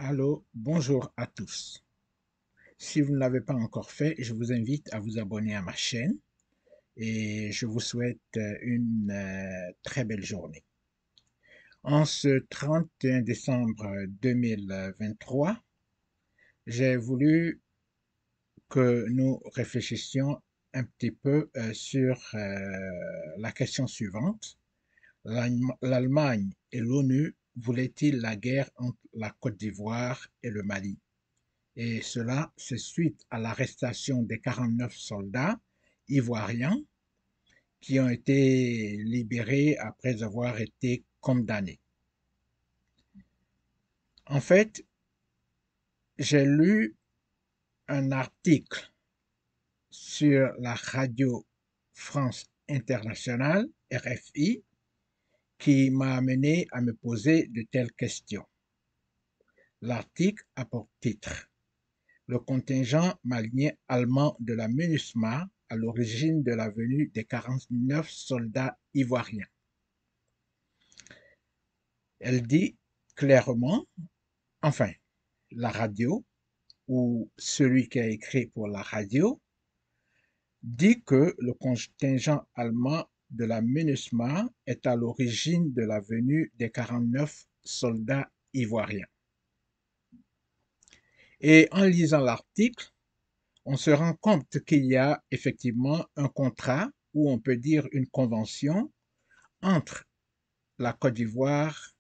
Allô, bonjour à tous. Si vous ne l'avez pas encore fait, je vous invite à vous abonner à ma chaîne et je vous souhaite une très belle journée. En ce 31 décembre 2023, j'ai voulu que nous réfléchissions un petit peu sur la question suivante. L'Allemagne et l'ONU voulaient-ils la guerre entre la Côte d'Ivoire et le Mali? Et cela, c'est suite à l'arrestation des 49 soldats ivoiriens qui ont été libérés après avoir été condamnés. En fait, j'ai lu un article sur la radio France Internationale, RFI, qui m'a amené à me poser de telles questions. L'article a pour titre le contingent malien allemand de la MINUSMA à l'origine de la venue des 49 soldats ivoiriens. Elle dit clairement, enfin, la radio, ou celui qui a écrit pour la radio, dit que le contingent allemand de la MINUSMA est à l'origine de la venue des 49 soldats ivoiriens. Et en lisant l'article, on se rend compte qu'il y a effectivement un contrat, ou on peut dire une convention, entre la Côte d'Ivoire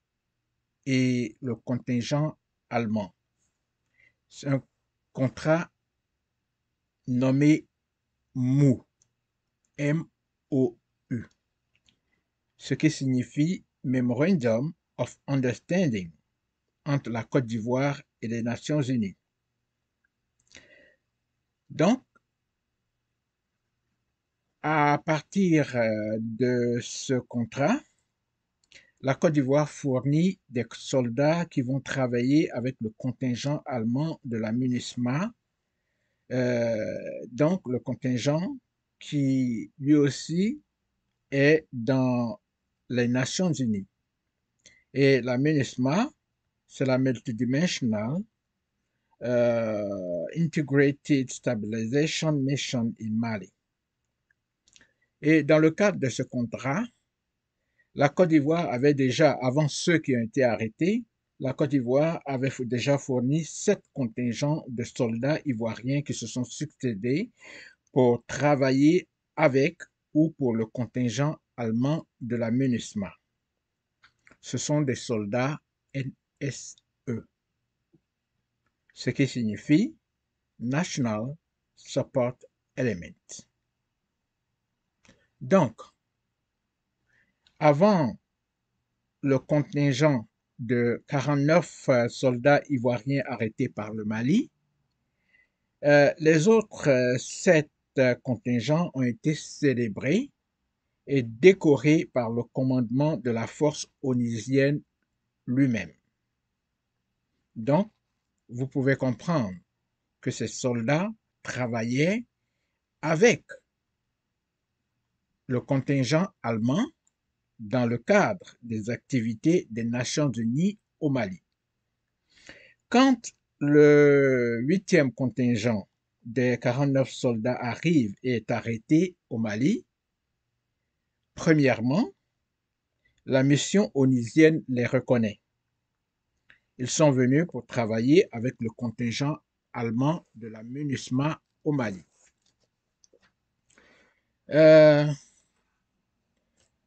et le contingent allemand. C'est un contrat nommé MOU, M-O-U, ce qui signifie Memorandum of Understanding entre la Côte d'Ivoire et les Nations Unies. Donc, à partir de ce contrat, la Côte d'Ivoire fournit des soldats qui vont travailler avec le contingent allemand de la MINUSMA, donc le contingent qui lui aussi est dans les Nations Unies. Et la MINUSMA, c'est la Multidimensional Integrated Stabilization Mission in Mali. Et dans le cadre de ce contrat, la Côte d'Ivoire avait déjà, avant ceux qui ont été arrêtés, la Côte d'Ivoire avait déjà fourni 7 contingents de soldats ivoiriens qui se sont succédés pour travailler avec ou pour le contingent allemand de la MINUSMA. Ce sont des soldats NSE, ce qui signifie National Support Element. Donc, avant le contingent de 49 soldats ivoiriens arrêtés par le Mali, les autres 7 contingents ont été célébrés et décorés par le commandement de la force onusienne lui-même. Donc, vous pouvez comprendre que ces soldats travaillaient avec le contingent allemand dans le cadre des activités des Nations Unies au Mali. Quand le 8e contingent des 49 soldats arrive et est arrêté au Mali, premièrement, la mission onusienne les reconnaît. Ils sont venus pour travailler avec le contingent allemand de la MINUSMA au Mali.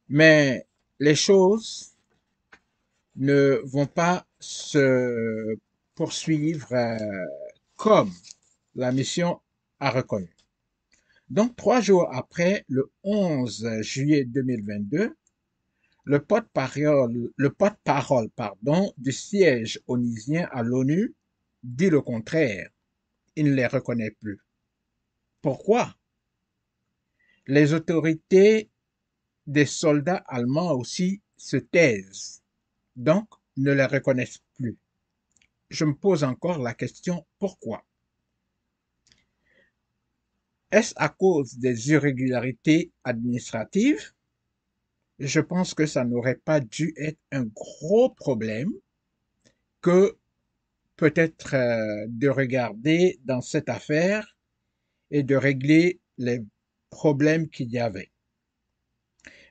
Mais les choses ne vont pas se poursuivre comme la mission a reconnu. Donc, 3 jours après, le 11 juillet 2022, le porte-parole du siège onusien à l'ONU dit le contraire. Il ne les reconnaît plus. Pourquoi? Les autorités des soldats allemands aussi se taisent, donc ne les reconnaissent plus. Je me pose encore la question, pourquoi? Est-ce à cause des irrégularités administratives? Je pense que ça n'aurait pas dû être un gros problème que peut-être de regarder dans cette affaire et de régler les problèmes qu'il y avait.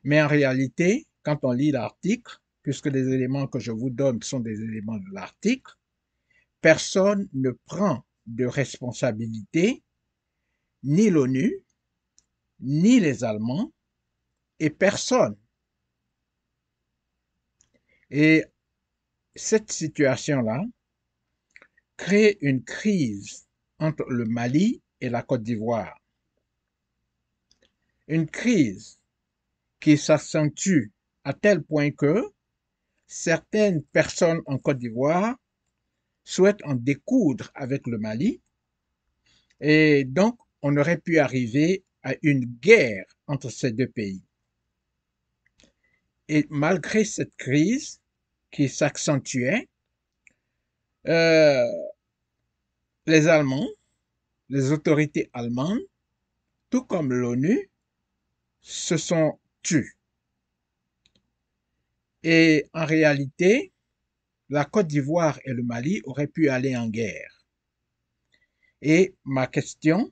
Mais en réalité, quand on lit l'article, puisque les éléments que je vous donne sont des éléments de l'article, personne ne prend de responsabilité, ni l'ONU, ni les Allemands, et personne. Et cette situation-là crée une crise entre le Mali et la Côte d'Ivoire. Une crise qui s'accentue à tel point que certaines personnes en Côte d'Ivoire souhaitent en découdre avec le Mali et donc on aurait pu arriver à une guerre entre ces deux pays. Et malgré cette crise qui s'accentuait, euh, les Allemands, les autorités allemandes, tout comme l'ONU, se sont tus. Et en réalité, la Côte d'Ivoire et le Mali auraient pu aller en guerre. Et ma question,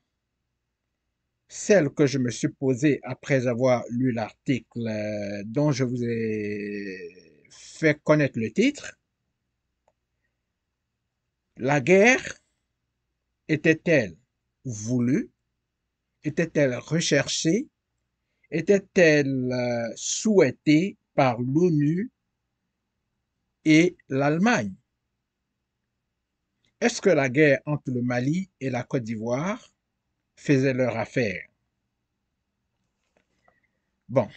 celle que je me suis posée après avoir lu l'article dont je vous ai fait connaître le titre, la guerre était-elle voulue? Était-elle recherchée? Était-elle souhaitée par l'ONU et l'Allemagne? Est-ce que la guerre entre le Mali et la Côte d'Ivoire faisait leur affaire? Bon,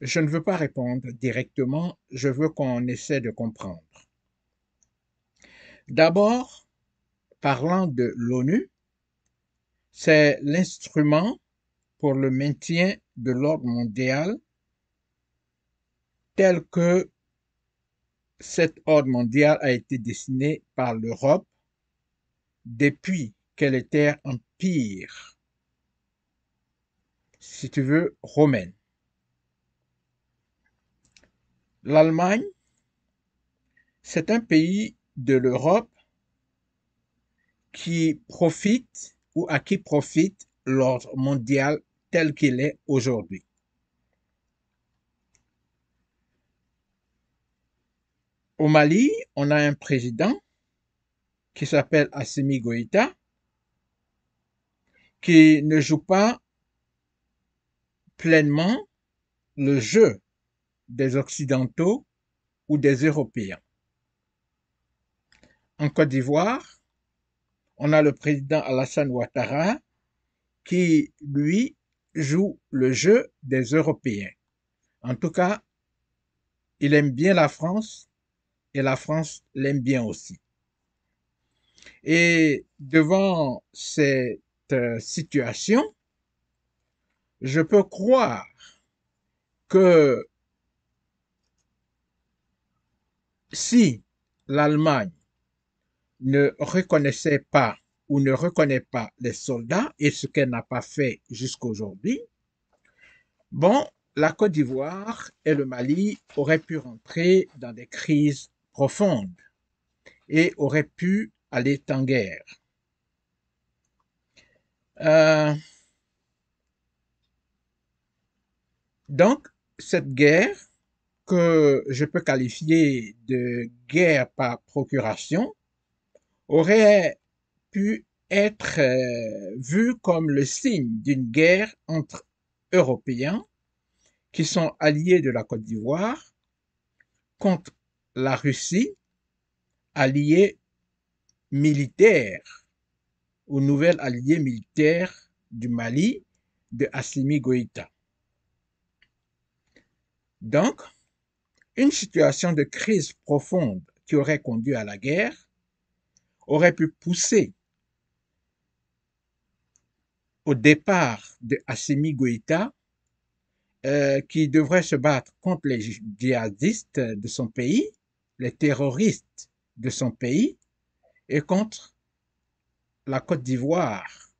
je ne veux pas répondre directement, je veux qu'on essaie de comprendre. D'abord, parlant de l'ONU, c'est l'instrument pour le maintien de l'ordre mondial tel que cet ordre mondial a été dessiné par l'Europe depuis qu'elle était empire, si tu veux, romaine. L'Allemagne, c'est un pays de l'Europe qui profite ou à qui profite l'ordre mondial tel qu'il est aujourd'hui. Au Mali, on a un président qui s'appelle Assimi Goïta, qui ne joue pas pleinement le jeu des Occidentaux ou des Européens. En Côte d'Ivoire, on a le président Alassane Ouattara qui, lui, joue le jeu des Européens. En tout cas, il aime bien la France et la France l'aime bien aussi. Et devant cette situation, je peux croire que si l'Allemagne ne reconnaissait pas ou ne reconnaît pas les soldats, et ce qu'elle n'a pas fait jusqu'à aujourd'hui, bon, la Côte d'Ivoire et le Mali auraient pu rentrer dans des crises profondes et auraient pu aller en guerre. Euh, donc, cette guerre, que je peux qualifier de guerre par procuration, aurait pu être vue comme le signe d'une guerre entre Européens qui sont alliés de la Côte d'Ivoire contre la Russie, alliée militaire ou nouvelle alliée militaire du Mali de Assimi Goïta. Donc, une situation de crise profonde qui aurait conduit à la guerre aurait pu pousser au départ de Assimi Goïta, qui devrait se battre contre les djihadistes de son pays, les terroristes de son pays, et contre la Côte d'Ivoire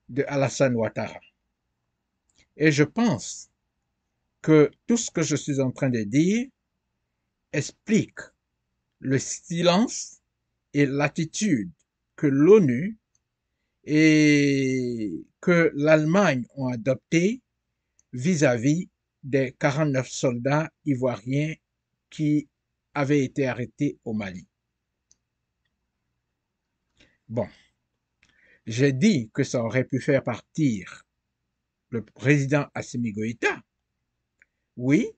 de Alassane Ouattara. Et je pense que tout ce que je suis en train de dire explique le silence et l'attitude que l'ONU et que l'Allemagne ont adopté vis-à-vis des 49 soldats ivoiriens qui avaient été arrêtés au Mali. Bon, j'ai dit que ça aurait pu faire partir le président Assimi Goïta, oui,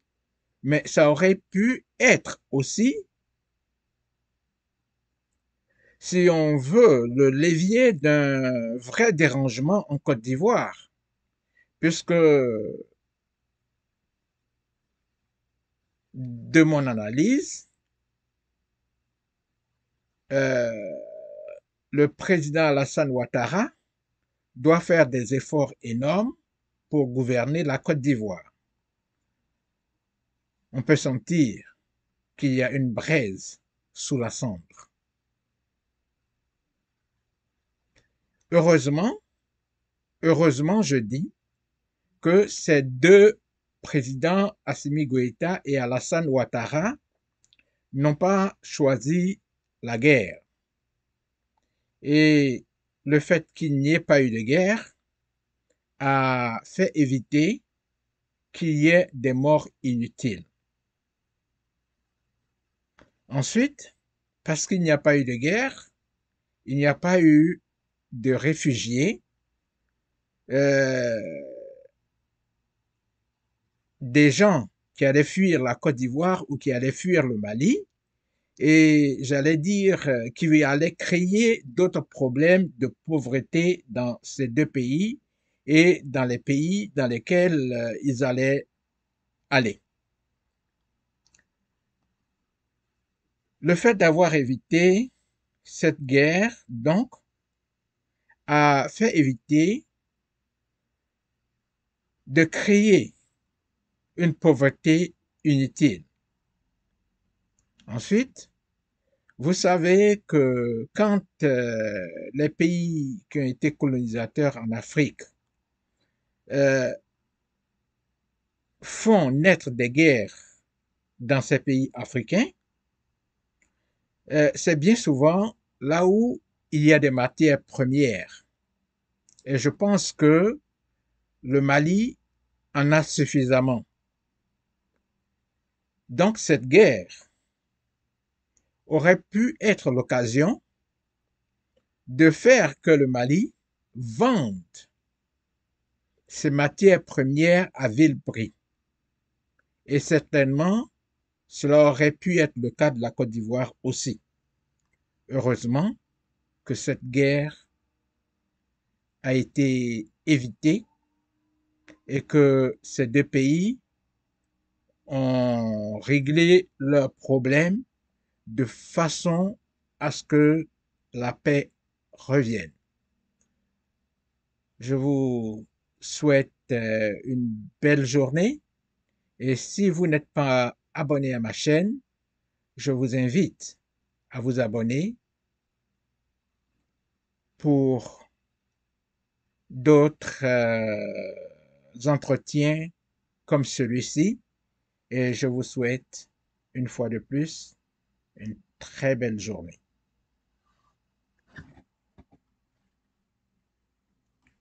mais ça aurait pu être aussi, si on veut, le levier d'un vrai dérangement en Côte d'Ivoire, puisque de mon analyse, euh, le président Alassane Ouattara doit faire des efforts énormes pour gouverner la Côte d'Ivoire. On peut sentir qu'il y a une braise sous la cendre. Heureusement, heureusement, je dis que ces deux présidents, Assimi Goïta et Alassane Ouattara, n'ont pas choisi la guerre. Et le fait qu'il n'y ait pas eu de guerre a fait éviter qu'il y ait des morts inutiles. Ensuite, parce qu'il n'y a pas eu de guerre, il n'y a pas eu de réfugiés, euh, des gens qui allaient fuir la Côte d'Ivoire ou qui allaient fuir le Mali, et j'allais dire qui allait créer d'autres problèmes de pauvreté dans ces deux pays et dans les pays dans lesquels ils allaient aller. Le fait d'avoir évité cette guerre, donc, a fait éviter de créer une pauvreté inutile. Ensuite, vous savez que quand les pays qui ont été colonisateurs en Afrique euh, font naître des guerres dans ces pays africains, c'est bien souvent là où il y a des matières premières. Et je pense que le Mali en a suffisamment. Donc cette guerre aurait pu être l'occasion de faire que le Mali vende ses matières premières à vil prix. Et certainement, cela aurait pu être le cas de la Côte d'Ivoire aussi. Heureusement que cette guerre a été évitée et que ces deux pays ont réglé leurs problèmes de façon à ce que la paix revienne. Je vous souhaite une belle journée et si vous n'êtes pas abonné à ma chaîne, je vous invite à vous abonner pour d'autres entretiens comme celui-ci et je vous souhaite une fois de plus une très belle journée.